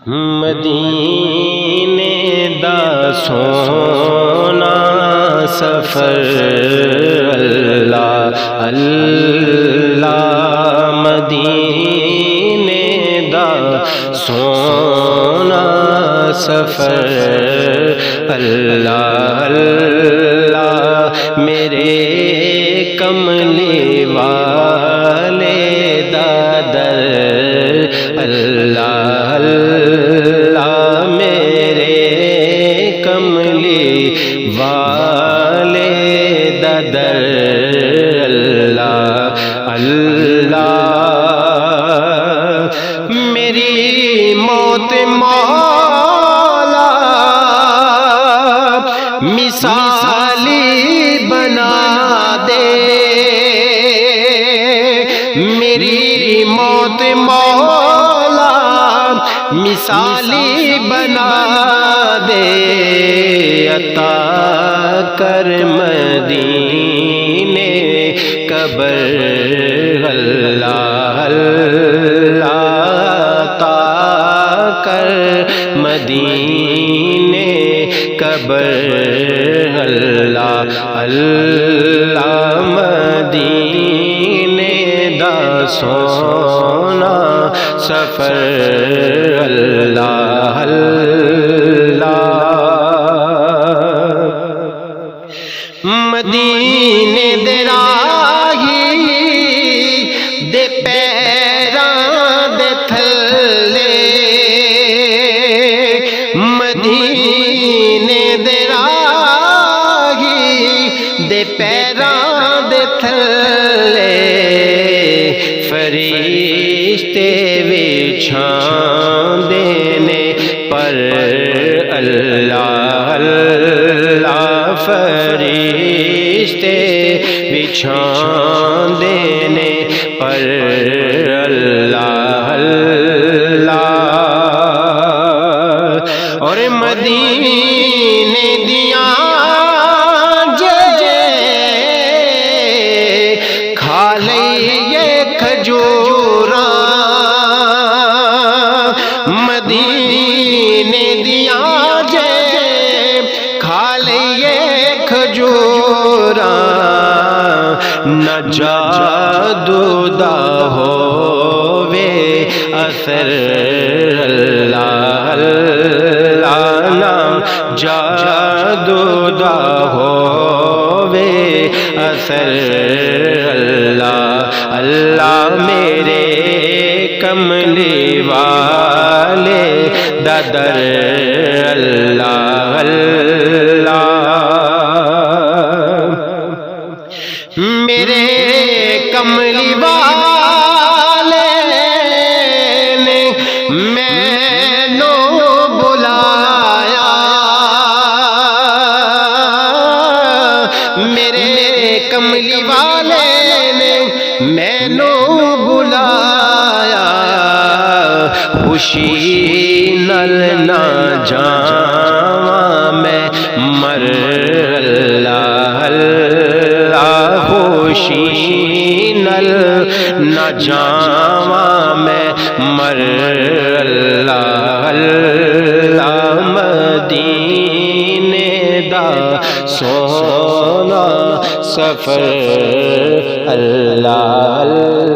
مدینے دا سونا سفر اللہ اللہ، مدینے دا سونا سفر اللہ اللہ، میرے کملی والے دادر اللہ اللہ، میرے کملی والے دادر اللہ اللہ، میری موت مولا مثالی بنا دے، میری موت مولا مثالی بنا دے، عطا کر مدینے قبر اللہ اللہ، عطا کر مدینے قبر اللہ اللہ، مدینے دا سونا سفر اللہ اللہ، مدینے دے راہی دے پیراں دے تھلے، مدینے دے راہی دے پیراں دے تھلے، فرشتے وچھان دینے پر اللہ اللہ، فرشتے وچھان دینے پر اللہ اللہ، اور مدینے دیاں جے کھا لئیے کھجوراں، مدینے دیاں جے کھا لئیے کھجوراں، نہ جادو دا ہووے اثر اللہ اللہ، نہ جادو دا ہووے اثر اللہ اللہ، میرے کملی والے دادر اللہ اللہ، میرے کملی والے نے مینوں بلایا، میرے کملی والے نے مینوں بلایا، خوشی نل نہ جاواں میں مر اللہ اللہ، خوشی نل نہ جاواں میں مر اللہ اللہ، مدینے دا سونا سفر اللہ اللہ۔